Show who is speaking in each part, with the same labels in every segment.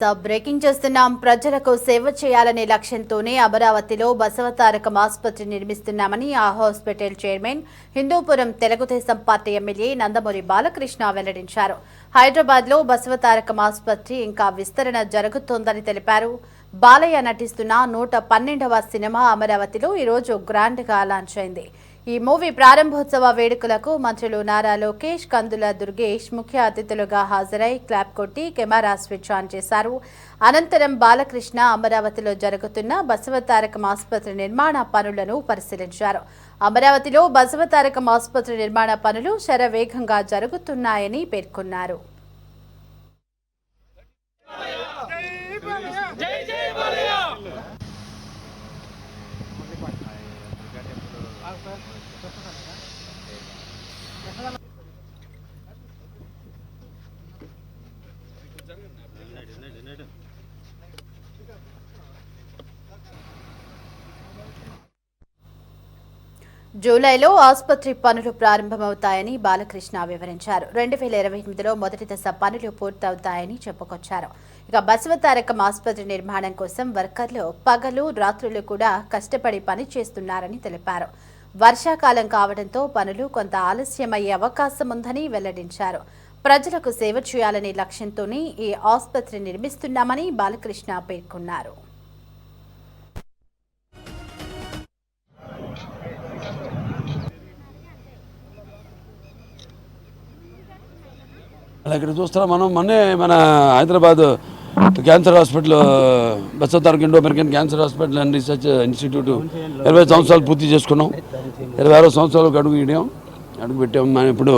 Speaker 1: Breaking చేస్తున్నాం. ప్రజలకు సేవ చేయాలనే లక్ష్యంతోనే అమరావతిలో బసవతారకం ఆసుపత్రి నిర్మిస్తున్నామని ఆ hospital chairman, Hindupuram Telugu Desam party MLA Nandamuri Balakrishna వెల్లడించారు. హైదరాబాద్లో బసవతారకం ఆసుపత్రి ఇంకా విస్తరణ జరుగుతోందని తెలిపారు. బాలయ్య నటిస్తున్న 112వ సినిమా అమరావతిలో ఈరోజు గ్రాండ్గా లాంచ్ అయింది. ఈ మూవీ ప్రారంభోత్సవ వేడుకలకు మంత్రులు నారా లోకేష్, కందుల దుర్గేష్ ముఖ్య అతిథులుగా హాజరై క్లాప్ కొట్టి కెమెరా స్విచ్ ఆన్ చేశారు. అనంతరం బాలకృష్ణ అమరావతిలో జరుగుతున్న బసవతారకం ఆసుపత్రి నిర్మాణ పనులను పరిశీలించారు. అమరావతిలో బసవతారకం ఆసుపత్రి నిర్మాణ పనులు శరవేగంగా జరుగుతున్నాయని పేర్కొన్నారు. జూలైలో ఆసుపత్రి పనులు ప్రారంభమవుతాయని బాలకృష్ణ వివరించారు. 2028లో మొదటి దశ పనులు పూర్తవుతాయని చెప్పుకొచ్చారు. ఇక బసవతారకం ఆసుపత్రి నిర్మాణం కోసం వర్కర్లు పగలు రాత్రులు కూడా కష్టపడి పని చేస్తున్నారని తెలిపారు. వర్షాకాలం కావడంతో పనులు కొంత ఆలస్యమయ్యే అవకాశం ఉందని వెల్లడించారు. ప్రజలకు సేవ చేయాలనే లక్ష్యంతోనే ఈ ఆసుపత్రి నిర్మిస్తున్నామని బాలకృష్ణ పేర్కొన్నారు.
Speaker 2: ఇక్కడ చూస్తున్నాం మనం మన Hyderabad cancer hospital, Basavatarakam Indo American cancer hospital and research institute 20 సంవత్సరాలు పూర్తి చేసుకున్నాం. 26వ సంవత్సరాలకు అడుగు పెట్టాం. మనం ఇప్పుడు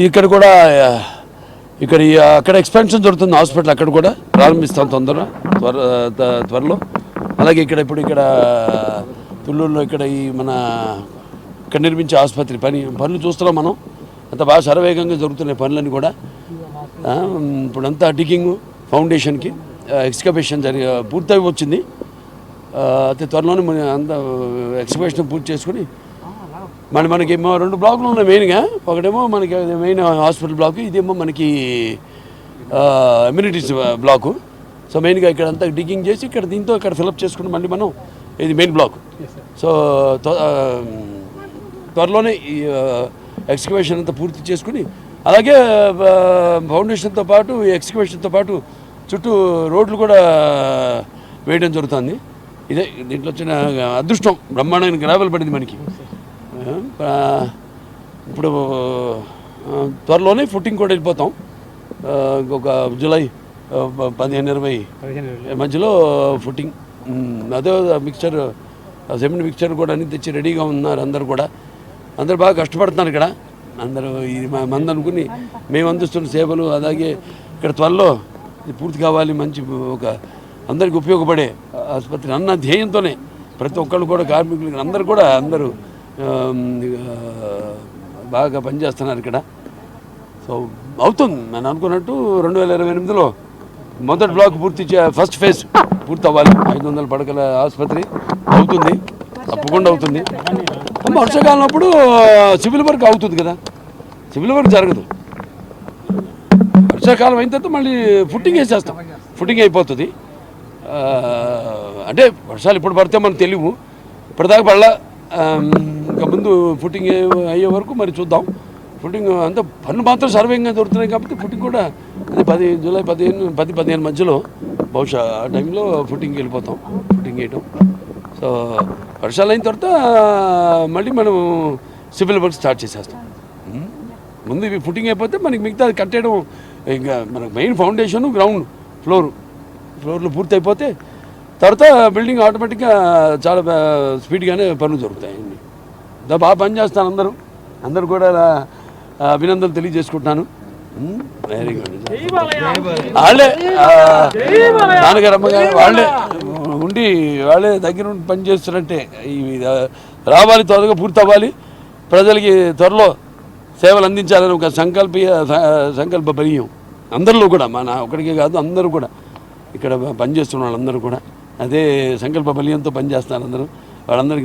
Speaker 2: ఇక్కడ కూడా అక్కడ ఎక్స్పాన్షన్ జరుగుతుంది హాస్పిటల్, అక్కడ కూడా ప్రారంభిస్తాం త్వరలో. అలాగే ఇక్కడ తుళ్ళూరులో ఇక్కడ నిర్మించే ఆసుపత్రి పనులు చూస్తున్నాం మనం. అంత బాగా శరవేగంగా జరుగుతున్నాయి పనులన్నీ కూడా. ఇప్పుడంతా డిగ్గింగ్, ఫౌండేషన్కి ఎక్స్కవేషన్ పూర్తయి వచ్చింది. అతి త్వరలోనే అంత ఎక్స్కవేషన్ పూర్తి చేసుకుని మనకి 2 బ్లాకులు ఉన్నాయి మెయిన్గా. ఒకటేమో మనకి మెయిన్ హాస్పిటల్ బ్లాకు, ఇదేమో మనకి అమ్యూనిటీస్ బ్లాకు. సో మెయిన్గా ఇక్కడ అంతా డిగ్గింగ్ చేసి ఇక్కడ ఫిలప్ చేసుకుని మళ్ళీ మనం ఇది మెయిన్ బ్లాక్. సో త్వరలోనే ఎక్స్కవేషన్ అంతా పూర్తి చేసుకుని, అలాగే ఫౌండేషన్తో పాటు ఎక్స్కవేషన్తో పాటు చుట్టూ రోడ్లు కూడా వేయడం జరుగుతుంది. ఇదే దీంట్లో వచ్చిన అదృష్టం, బ్రహ్మాండమైన గ్రావెల్ పడింది మనకి. ఇప్పుడు త్వరలోనే ఫుట్టింగ్ కూడా వెళ్ళిపోతాం. ఒక జూలై 15-20 మధ్యలో ఫుట్టింగ్. అదే సిమెంట్ మిక్చర్ కూడా అన్ని తెచ్చి రెడీగా ఉన్నారు. అందరూ బాగా కష్టపడుతున్నారు ఇక్కడ. అందరూ ఇది మంది అనుకుని మేము అందిస్తున్న సేవలు, అలాగే ఇక్కడ త్వరలో ఇది పూర్తి కావాలి, మంచి అందరికీ ఉపయోగపడే ఆసుపత్రి అన్న ధ్యేయంతోనే ప్రతి ఒక్కళ్ళు కూడా, కార్మికులు అందరూ బాగా పనిచేస్తున్నారు ఇక్కడ. సో అవుతుంది మనం అనుకున్నట్టు 2028లో మొదటి బ్లాక్ ఫస్ట్ ఫేజ్ పూర్తి అవ్వాలి. 500 పడకల ఆసుపత్రి అవుతుంది, తప్పకుండా అవుతుంది. వర్షాకాలం అప్పుడు సివిల్ వర్క్ అవుతుంది కదా, సివిల్ వర్క్ జరగదు. వర్షాకాలం అయిన తర్వాత మళ్ళీ ఫుట్టింగ్ వేసేస్తాం, ఫుట్టింగ్ అయిపోతుంది. అంటే వర్షాలు ఇప్పుడు పడితే మనకు తెలియవు, ఇప్పటిదాకా పడలా. ఇంకా ముందు ఫుట్టింగ్ అయ్యే వరకు మరి చూద్దాం. ఫుట్టింగ్ అంతా పనులు మాత్రం సర్వేంగా దొరుకుతున్నాయి కాబట్టి ఫుట్టింగ్ కూడా అది జూలై 10-15 మధ్యలో బహుశా ఆ టైంలో ఫుట్టింగ్కి వెళ్ళిపోతాం, ఫుట్టింగ్ వేయటం. సో వర్షాలు అయిన తర్వాత మళ్ళీ మనం సివిల్ వర్క్ స్టార్ట్ చేసేస్తాం. ముందు ఇవి ఫుట్టింగ్ అయిపోతే మనకి మిగతా కట్టేయడం, ఇంకా మనకు మెయిన్ ఫౌండేషను, గ్రౌండ్ ఫ్లోర్లు పూర్తి అయిపోతే తర్వాత బిల్డింగ్ ఆటోమేటిక్గా చాలా స్పీడ్గానే పనులు జరుగుతాయి. బాగా పనిచేస్తాను అందరూ కూడా అభినందనలు తెలియజేసుకుంటున్నాను. Very good. వాళ్ళే నాన్నగారు, అమ్మగారు వాళ్ళే దగ్గర ఉండి పనిచేస్తున్నట్టే. రావాలి, త్వరగా పూర్తి అవ్వాలి, ప్రజలకి త్వరలో సేవలు అందించాలని ఒక సంకల్ప బలీయం అందరిలో కూడా, మన ఒకడికే కాదు అందరూ కూడా, ఇక్కడ పనిచేస్తున్న వాళ్ళందరూ కూడా అదే సంకల్ప బలీయంతో పనిచేస్తున్నారు. వాళ్ళందరికీ